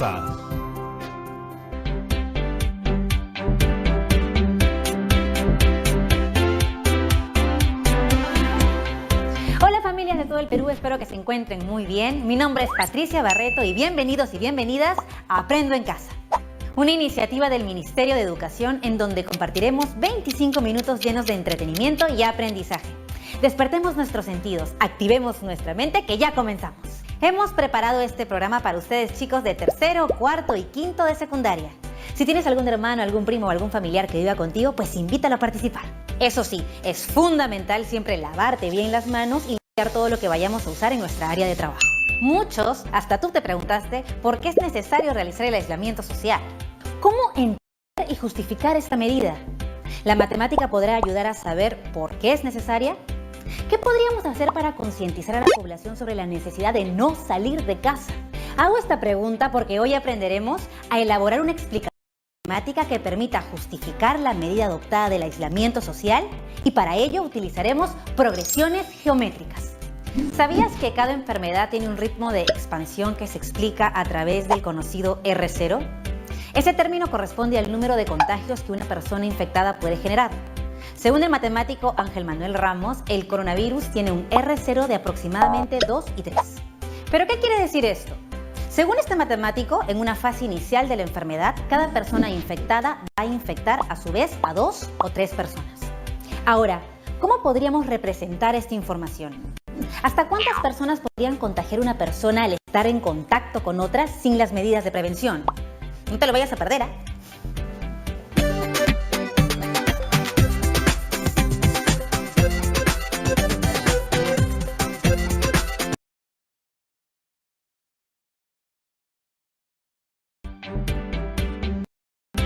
casa. Hola familias de todo el Perú, espero que se encuentren muy bien. Mi nombre es Patricia Barreto y bienvenidos y bienvenidas a Aprendo en Casa. Una iniciativa del Ministerio de Educación en donde compartiremos 25 minutos llenos de entretenimiento y aprendizaje. Despertemos nuestros sentidos, activemos nuestra mente que ya comenzamos. Hemos preparado este programa para ustedes chicos de tercero, cuarto y quinto de secundaria. Si tienes algún hermano, algún primo o algún familiar que viva contigo, pues invítalo a participar. Eso sí, es fundamental siempre lavarte bien las manos y limpiar todo lo que vayamos a usar en nuestra área de trabajo. Muchos, hasta tú te preguntaste, ¿por qué es necesario realizar el aislamiento social? ¿Cómo entender y justificar esta medida? ¿La matemática podrá ayudar a saber por qué es necesaria? ¿Qué podríamos hacer para concientizar a la población sobre la necesidad de no salir de casa? Hago esta pregunta porque hoy aprenderemos a elaborar una explicación matemática que permita justificar la medida adoptada del aislamiento social y para ello utilizaremos progresiones geométricas. ¿Sabías que cada enfermedad tiene un ritmo de expansión que se explica a través del conocido R0? Ese término corresponde al número de contagios que una persona infectada puede generar. Según el matemático Ángel Manuel Ramos, el coronavirus tiene un R0 de aproximadamente 2 y 3. ¿Pero qué quiere decir esto? Según este matemático, en una fase inicial de la enfermedad, cada persona infectada va a infectar a su vez a 2 o 3 personas. Ahora, ¿cómo podríamos representar esta información? ¿Hasta cuántas personas podrían contagiar una persona al estar en contacto con otras sin las medidas de prevención? No te lo vayas a perder, ¿eh?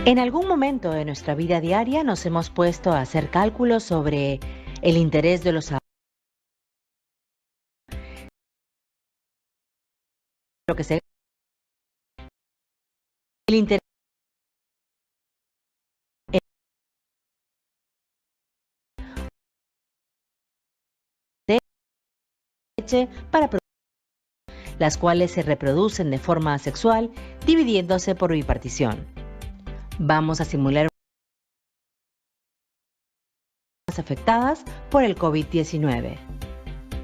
En algún momento de nuestra vida diaria nos hemos puesto a hacer cálculos sobre el interés de los lo que se el interés de leche para las cuales se reproducen de forma asexual dividiéndose por bipartición. Vamos a simular afectadas por el COVID-19.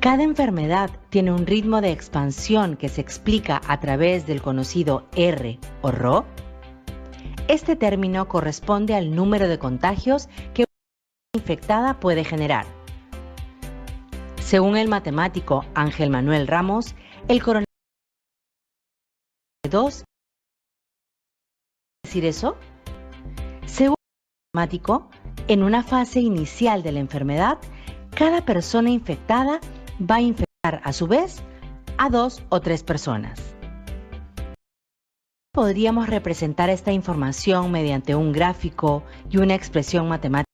Cada enfermedad tiene un ritmo de expansión que se explica a través del conocido R o Rho. Este término corresponde al número de contagios que una infectada puede generar. Según el matemático Ángel Manuel Ramos, el coronavirus de 2. ¿Decir eso? Según el matemático, en una fase inicial de la enfermedad, cada persona infectada va a infectar a su vez a 2 o 3 personas. Podríamos representar esta información mediante un gráfico y una expresión matemática.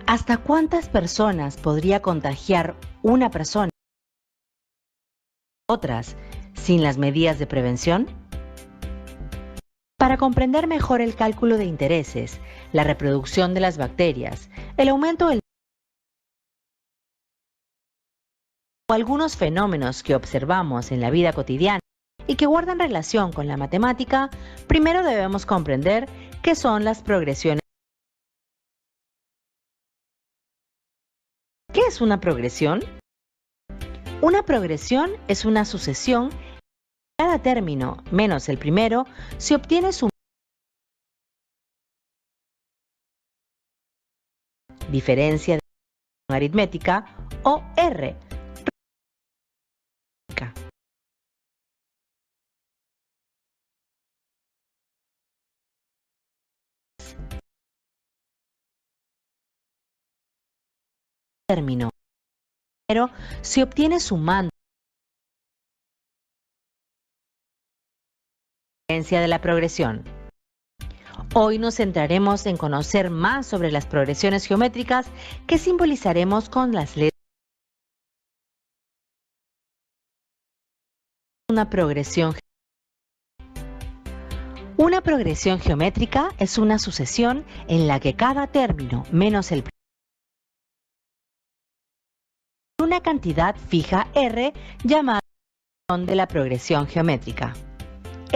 ¿Hasta cuántas personas podría contagiar una persona a otras sin las medidas de prevención? Para comprender mejor el cálculo de intereses, la reproducción de las bacterias, el aumento del o algunos fenómenos que observamos en la vida cotidiana y que guardan relación con la matemática, primero debemos comprender qué son las progresiones. ¿Qué es una progresión? Una progresión es una sucesión. Cada término menos el primero se obtiene su diferencia de aritmética o R. Término pero se obtiene sumando la diferencia de la progresión. Hoy nos centraremos en conocer más sobre las progresiones geométricas que simbolizaremos con las letras. Una progresión geométrica es una sucesión en la que cada término menos el una cantidad fija R llamada de la progresión geométrica.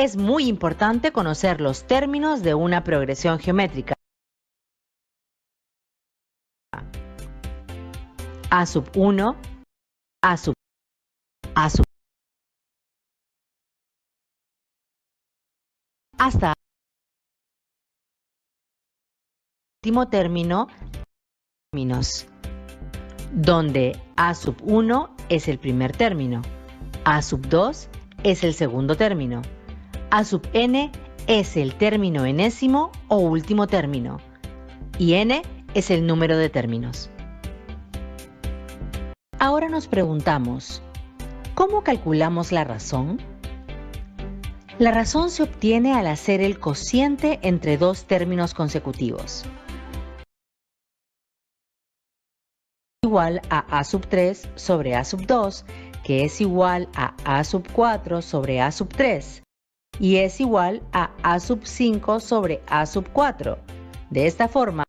Es muy importante conocer los términos de una progresión geométrica. A sub 1, A sub, A sub, hasta el último término, donde A sub 1 es el primer término, A sub 2 es el segundo término, A sub n es el término enésimo o último término, y n es el número de términos. Ahora nos preguntamos, ¿cómo calculamos la razón? La razón se obtiene al hacer el cociente entre dos términos consecutivos. Igual a A sub 3 sobre A sub 2, que es igual a A sub 4 sobre A sub 3, y es igual a A sub 5 sobre A sub 4. De esta forma,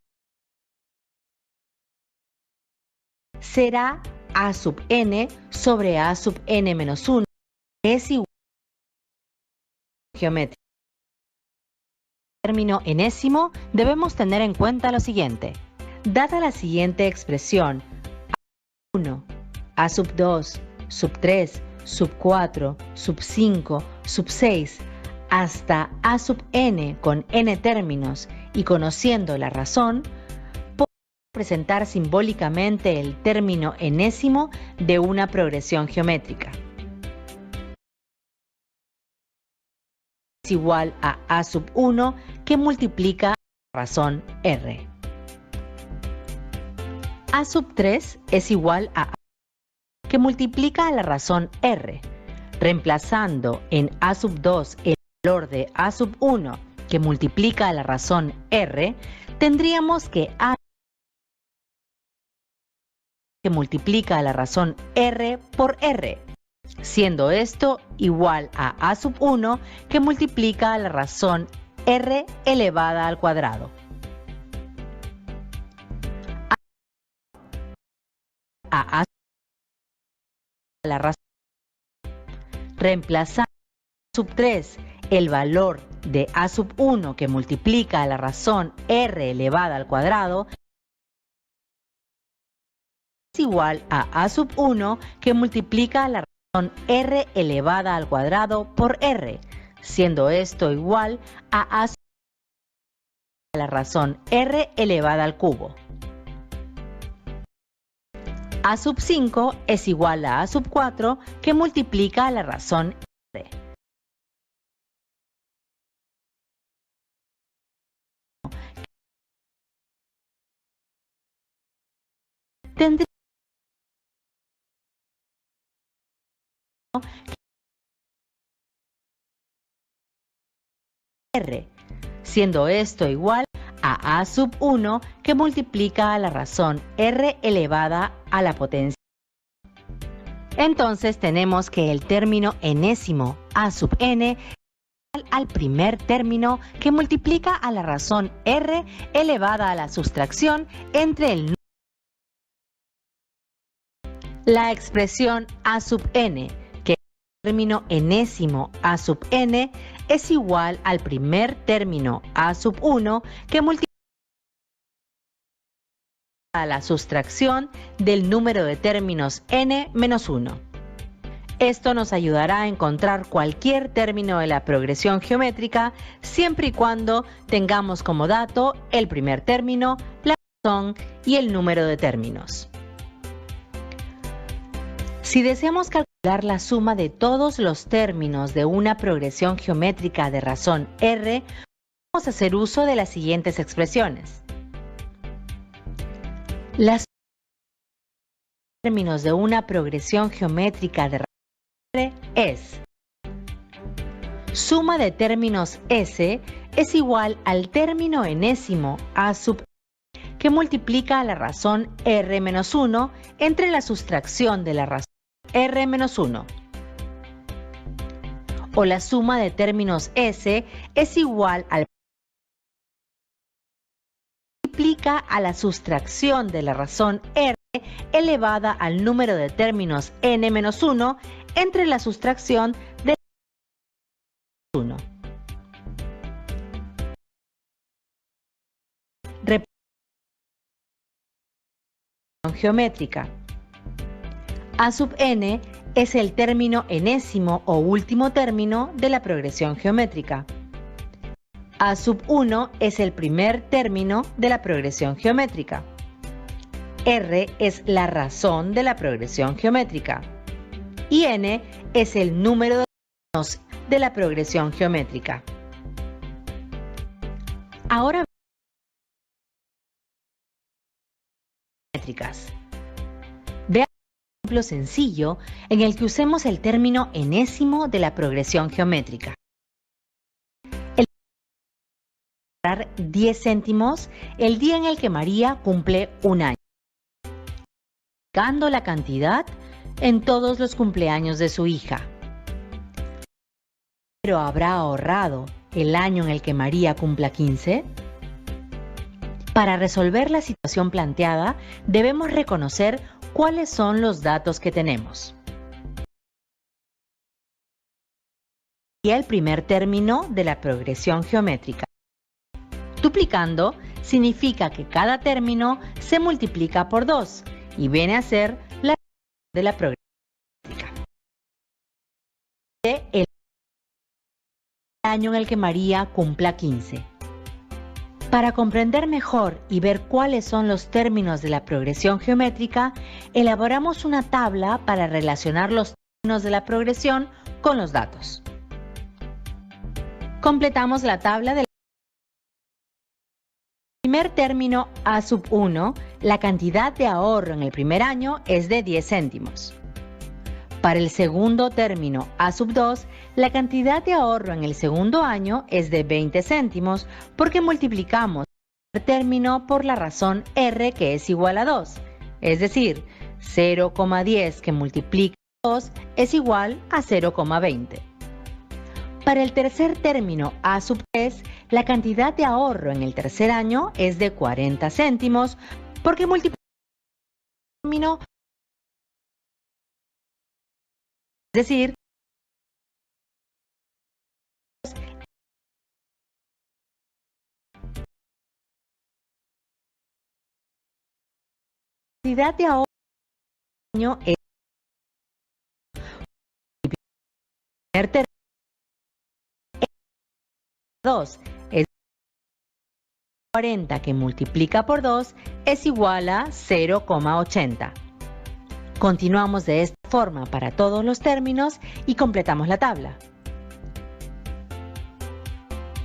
será A sub n sobre A sub n menos 1, que es igual a geométrica. En término enésimo, debemos tener en cuenta lo siguiente. Dada la siguiente expresión, A1, A sub 2, sub 3, sub 4, sub 5, sub 6, hasta A sub n con n términos y conociendo la razón, presentar simbólicamente el término enésimo de una progresión geométrica. Es igual a A sub 1 que multiplica la razón R. A sub 3 es igual a que multiplica a la razón R. Reemplazando en A sub 2 el valor de A sub 1 que multiplica a la razón R, tendríamos que A que multiplica a la razón R por R, siendo esto igual a A sub 1 que multiplica a la razón R elevada al cuadrado. A la razón, reemplazando a sub 3 el valor de A sub 1 que multiplica a la razón R elevada al cuadrado, es igual a A sub 1 que multiplica la razón R elevada al cuadrado por R, siendo esto igual a A sub a la razón R elevada al cubo. A sub 5 es igual a A sub 4 que multiplica a la razón R. Tendría R, siendo esto igual a A sub 1 que multiplica a la razón R elevada a la potencia. Entonces tenemos que el término enésimo A sub n es igual al primer término que multiplica a la razón R elevada a la sustracción entre el número. La expresión A sub n, que es el término enésimo A sub n, es igual al primer término A sub 1 que multiplica a la sustracción del número de términos n menos 1. Esto nos ayudará a encontrar cualquier término de la progresión geométrica siempre y cuando tengamos como dato el primer término, la razón y el número de términos. Si deseamos calcular la suma de todos los términos de una progresión geométrica de razón R, vamos a hacer uso de las siguientes expresiones. La suma de términos de una progresión geométrica de razón R es: suma de términos S es igual al término enésimo A sub que multiplica a la razón R menos 1 entre la sustracción de la razón R menos 1. O la suma de términos S es igual al multiplica a la sustracción de la razón R elevada al número de términos n menos 1 entre la sustracción de 1. geométrica. A sub n es el término enésimo o último término de la progresión geométrica. A sub 1 es el primer término de la progresión geométrica. R es la razón de la progresión geométrica. Y n es el número de términos de la progresión geométrica. Ahora veamos un ejemplo sencillo en el que usemos el término enésimo de la progresión geométrica. El 10 céntimos el día en el que María cumple un año, multiplicando la cantidad en todos los cumpleaños de su hija. ¿Pero habrá ahorrado el año en el que María cumpla 15? Para resolver la situación planteada, debemos reconocer cuáles son los datos que tenemos. Y el primer término de la progresión geométrica. Duplicando significa que cada término se multiplica por 2 y viene a ser la razón de la progresión geométrica. El año en el que María cumpla 15. Para comprender mejor y ver cuáles son los términos de la progresión geométrica, elaboramos una tabla para relacionar los términos de la progresión con los datos. Completamos la tabla del primer término A sub 1, la cantidad de ahorro en el primer año es de 10 céntimos. Para el segundo término A sub 2, la cantidad de ahorro en el segundo año es de 20 céntimos porque multiplicamos el término por la razón R que es igual a 2, es decir, 0,10 que multiplica 2 es igual a 0,20. Para el tercer término A sub 3, la cantidad de ahorro en el tercer año es de 40 céntimos porque multiplicamos el término, es decir, la cantidad de ahorro en el año es 2, es 40 que multiplica por 2 es igual a 0,80. Continuamos de esta forma para todos los términos y completamos la tabla.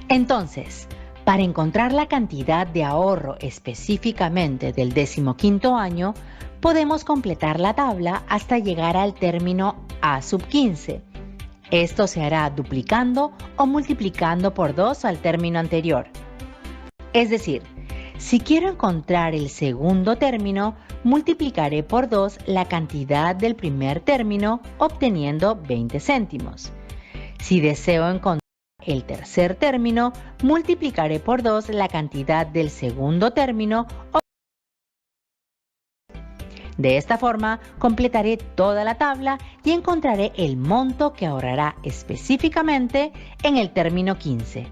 Entonces, para encontrar la cantidad de ahorro específicamente del 15º año, podemos completar la tabla hasta llegar al término A sub 15. Esto se hará duplicando o multiplicando por 2 al término anterior. Es decir, si quiero encontrar el segundo término, multiplicaré por 2 la cantidad del primer término, obteniendo 20 céntimos. Si deseo encontrar el tercer término, multiplicaré por 2 la cantidad del segundo término. De esta forma, completaré toda la tabla y encontraré el monto que ahorrará específicamente en el término 15.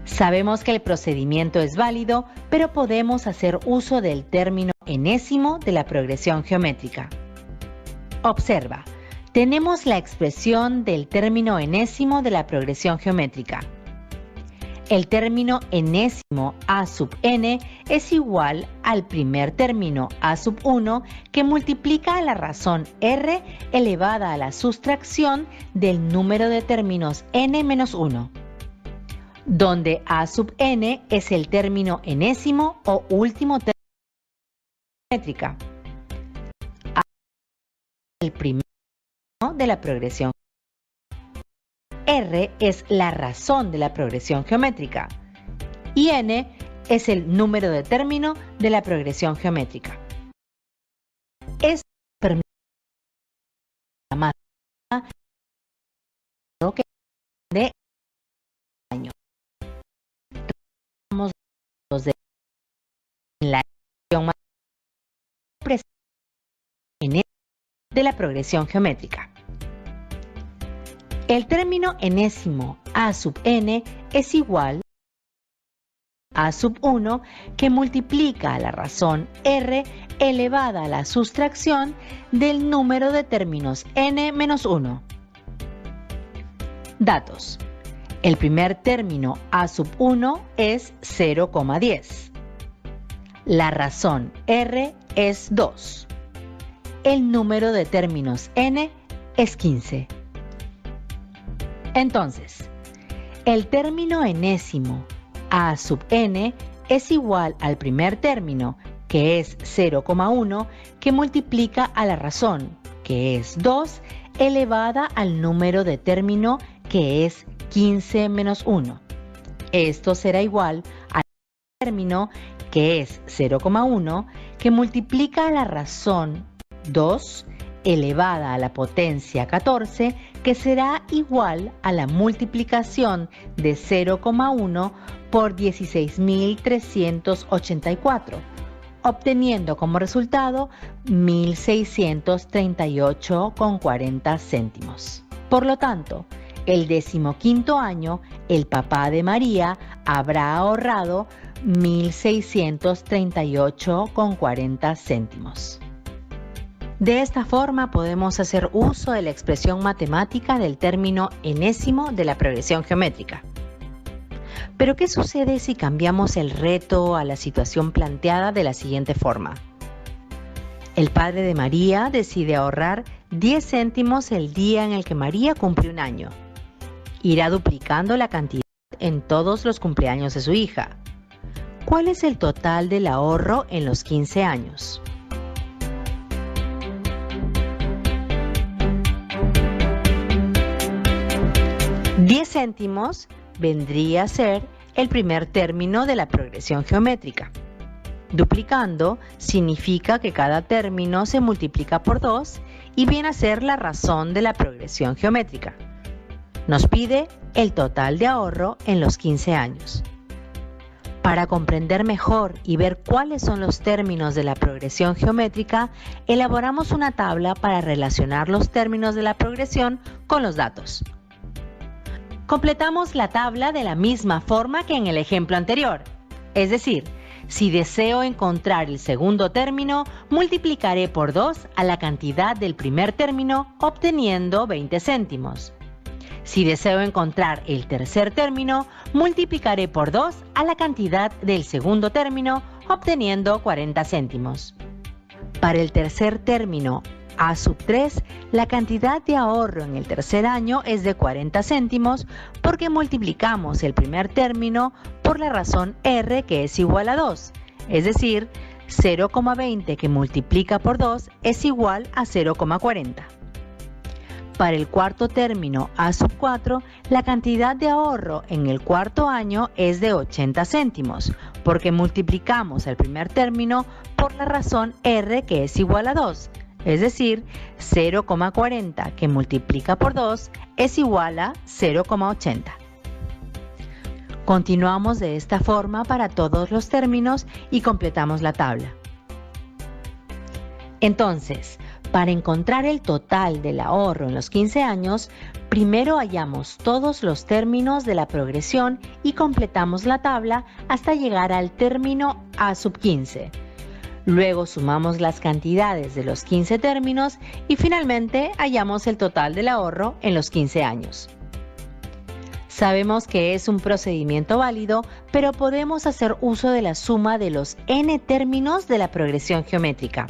Sabemos que el procedimiento es válido, pero podemos hacer uso del término enésimo de la progresión geométrica. Observa, tenemos la expresión del término enésimo de la progresión geométrica. El término enésimo A sub n es igual al primer término A sub 1 que multiplica a la razón R elevada a la sustracción del número de términos n menos 1, donde A sub n es el término enésimo o último término geométrica. A es el primer término de la progresión. R es la razón de la progresión geométrica y n es el número de término de la progresión geométrica. Esto permite más que de año. En la más presente de la progresión geométrica. El término enésimo A sub n es igual a sub 1 que multiplica a la razón r elevada a la sustracción del número de términos n menos 1. Datos. El primer término a sub 1 es 0,10. La razón r es 2. El número de términos n es 15. Entonces, el término enésimo a sub n es igual al primer término, que es 0,1, que multiplica a la razón, que es 2, elevada al número de término, que es 15 menos 1. Esto será igual al término, que es 0,1, que multiplica a la razón 2, elevada a la potencia 14, que será igual a la multiplicación de 0,1 por 16.384, obteniendo como resultado 1.638,40 céntimos. Por lo tanto, el 15º año, el papá de María habrá ahorrado 1.638,40 céntimos. De esta forma podemos hacer uso de la expresión matemática del término enésimo de la progresión geométrica. Pero ¿qué sucede si cambiamos el reto a la situación planteada de la siguiente forma? El padre de María decide ahorrar 10 céntimos el día en el que María cumple un año. Irá duplicando la cantidad en todos los cumpleaños de su hija. ¿Cuál es el total del ahorro en los 15 años? $10 céntimos vendría a ser el primer término de la progresión geométrica. Duplicando significa que cada término se multiplica por 2 y viene a ser la razón de la progresión geométrica. Nos pide el total de ahorro en los 15 años. Para comprender mejor y ver cuáles son los términos de la progresión geométrica, elaboramos una tabla para relacionar los términos de la progresión con los datos. Completamos la tabla de la misma forma que en el ejemplo anterior. Es decir, si deseo encontrar el segundo término, multiplicaré por 2 a la cantidad del primer término, obteniendo 20 céntimos. Si deseo encontrar el tercer término, multiplicaré por 2 a la cantidad del segundo término, obteniendo 40 céntimos. Para el tercer término, a sub 3, la cantidad de ahorro en el tercer año es de 40 céntimos porque multiplicamos el primer término por la razón r, que es igual a 2, es decir, 0,20 que multiplica por 2 es igual a 0,40. Para el cuarto término a sub 4, la cantidad de ahorro en el cuarto año es de 80 céntimos, porque multiplicamos el primer término por la razón r, que es igual a 2, es decir, 0,40 que multiplica por 2 es igual a 0,80. Continuamos de esta forma para todos los términos y completamos la tabla. Entonces, para encontrar el total del ahorro en los 15 años, primero hallamos todos los términos de la progresión y completamos la tabla hasta llegar al término a sub 15. Luego sumamos las cantidades de los 15 términos y finalmente hallamos el total del ahorro en los 15 años. Sabemos que es un procedimiento válido, pero podemos hacer uso de la suma de los n términos de la progresión geométrica.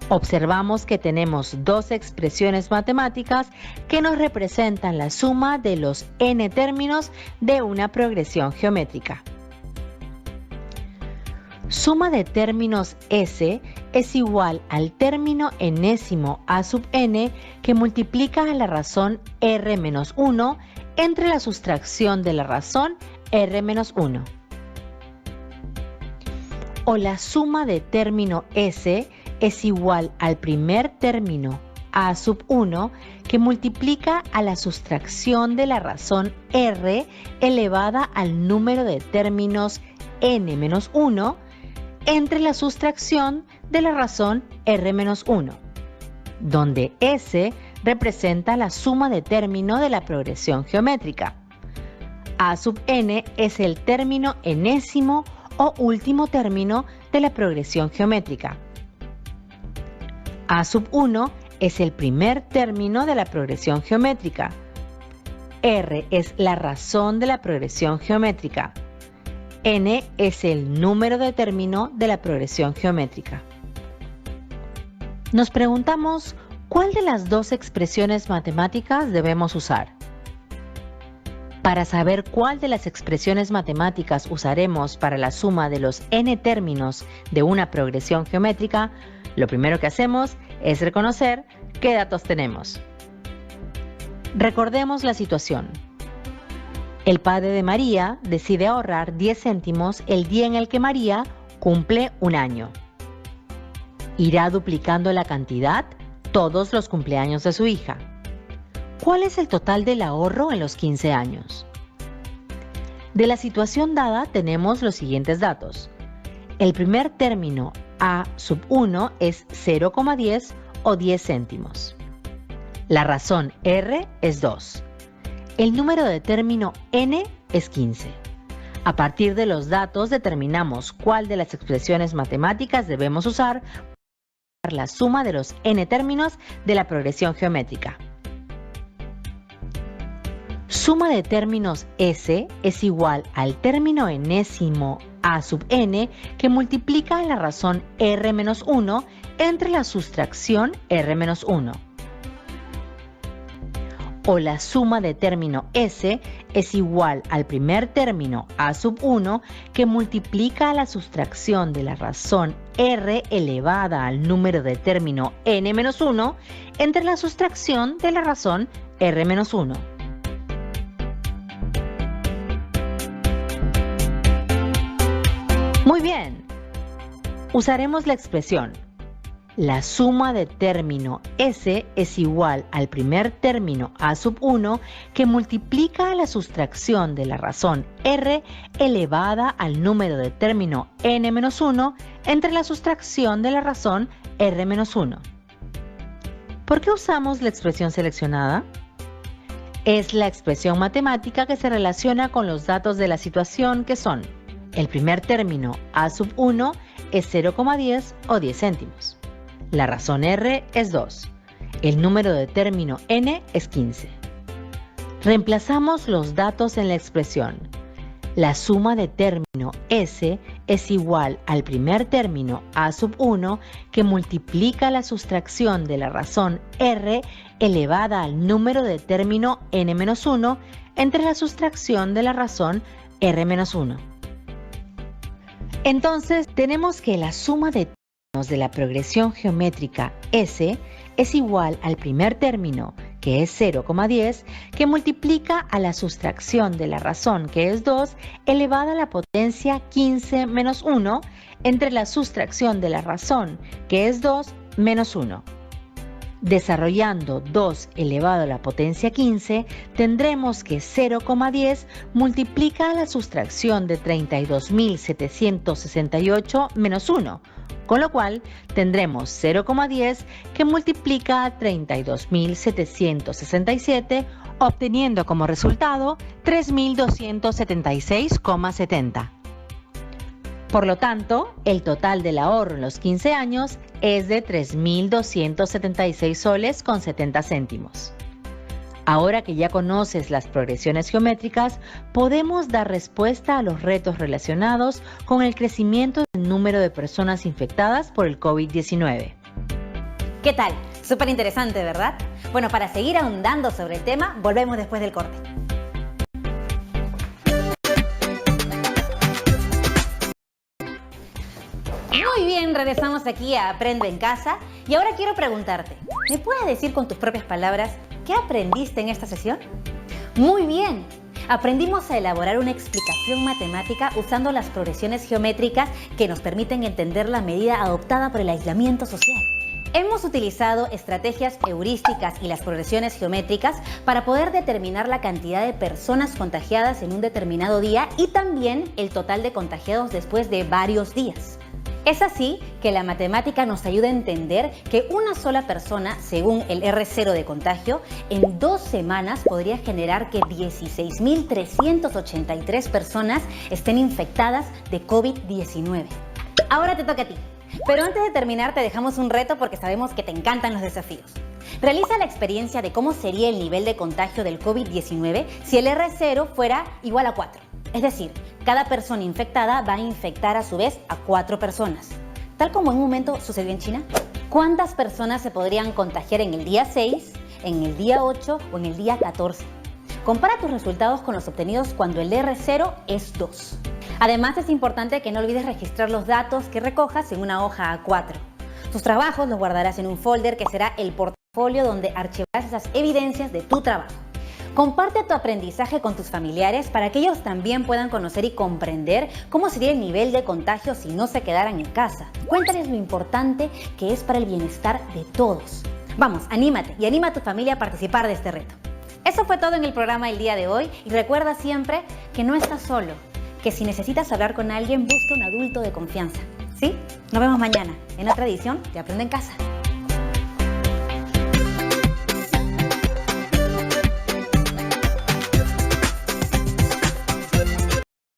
Observamos que tenemos dos expresiones matemáticas que nos representan la suma de los n términos de una progresión geométrica. Suma de términos S es igual al término enésimo a sub n que multiplica a la razón r menos 1 entre la sustracción de la razón r menos 1. O la suma de término S es igual al primer término a sub 1 que multiplica a la sustracción de la razón r elevada al número de términos n menos 1 entre la sustracción de la razón r menos 1, donde S representa la suma de término de la progresión geométrica. A sub n es el término enésimo o último término de la progresión geométrica. A sub 1 es el primer término de la progresión geométrica. R es la razón de la progresión geométrica. N es el número de término de la progresión geométrica. Nos preguntamos, ¿cuál de las dos expresiones matemáticas debemos usar? Para saber cuál de las expresiones matemáticas usaremos para la suma de los n términos de una progresión geométrica, lo primero que hacemos es reconocer qué datos tenemos. Recordemos la situación. El padre de María decide ahorrar 10 céntimos el día en el que María cumple un año. Irá duplicando la cantidad todos los cumpleaños de su hija. ¿Cuál es el total del ahorro en los 15 años? De la situación dada tenemos los siguientes datos. El primer término A sub 1 es 0,10 o 10 céntimos. La razón R es 2. El número de término N es 15. A partir de los datos determinamos cuál de las expresiones matemáticas debemos usar para la suma de los n términos de la progresión geométrica. Suma de términos S es igual al término enésimo A sub n que multiplica la razón R menos 1 entre la sustracción R menos 1. O la suma de término S es igual al primer término A sub 1 que multiplica la sustracción de la razón R elevada al número de término N menos 1 entre la sustracción de la razón R menos 1. Muy bien. Usaremos la expresión. La suma de término S es igual al primer término A sub 1 que multiplica la sustracción de la razón R elevada al número de término N menos 1 entre la sustracción de la razón R menos 1. ¿Por qué usamos la expresión seleccionada? Es la expresión matemática que se relaciona con los datos de la situación que son: el primer término A sub 1 es 0,10 o 10 céntimos. La razón R es 2. El número de término N es 15. Reemplazamos los datos en la expresión. La suma de término S es igual al primer término A sub 1 que multiplica la sustracción de la razón R elevada al número de término N menos 1 entre la sustracción de la razón R menos 1. Entonces, tenemos que la suma de términos de la progresión geométrica S es igual al primer término, que es 0,10, que multiplica a la sustracción de la razón, que es 2, elevada a la potencia 15 menos 1, entre la sustracción de la razón, que es 2, menos 1. Desarrollando 2 elevado a la potencia 15, tendremos que 0,10 multiplica a la sustracción de 32.768 menos 1, con lo cual tendremos 0,10 que multiplica a 32.767, obteniendo como resultado 3.276,70. Por lo tanto, el total del ahorro en los 15 años es de 3.276 soles con 70 céntimos. Ahora que ya conoces las progresiones geométricas, podemos dar respuesta a los retos relacionados con el crecimiento del número de personas infectadas por el COVID-19. ¿Qué tal? Súper interesante, ¿verdad? Bueno, para seguir ahondando sobre el tema, volvemos después del corte. Muy bien, regresamos aquí a Aprende en Casa y ahora quiero preguntarte, ¿me puedes decir con tus propias palabras qué aprendiste en esta sesión? Muy bien, aprendimos a elaborar una explicación matemática usando las progresiones geométricas que nos permiten entender la medida adoptada por el aislamiento social. Hemos utilizado estrategias heurísticas y las progresiones geométricas para poder determinar la cantidad de personas contagiadas en un determinado día y también el total de contagiados después de varios días. Es así que la matemática nos ayuda a entender que una sola persona, según el R0 de contagio, en 2 semanas podría generar que 16.383 personas estén infectadas de COVID-19. Ahora te toca a ti. Pero antes de terminar te dejamos un reto porque sabemos que te encantan los desafíos. Realiza la experiencia de cómo sería el nivel de contagio del COVID-19 si el R0 fuera igual a 4. Es decir, cada persona infectada va a infectar a su vez a 4 personas. Tal como en un momento sucedió en China. ¿Cuántas personas se podrían contagiar en el día 6, en el día 8 o en el día 14? Compara tus resultados con los obtenidos cuando el R0 es 2. Además, es importante que no olvides registrar los datos que recojas en una hoja A4. Tus trabajos los guardarás en un folder que será el portafolio donde archivarás esas evidencias de tu trabajo. Comparte tu aprendizaje con tus familiares para que ellos también puedan conocer y comprender cómo sería el nivel de contagio si no se quedaran en casa. Cuéntales lo importante que es para el bienestar de todos. Vamos, anímate y anima a tu familia a participar de este reto. Eso fue todo en el programa del día de hoy y recuerda siempre que no estás solo, que si necesitas hablar con alguien, busca un adulto de confianza. ¿Sí? Nos vemos mañana en otra edición de Aprende en Casa.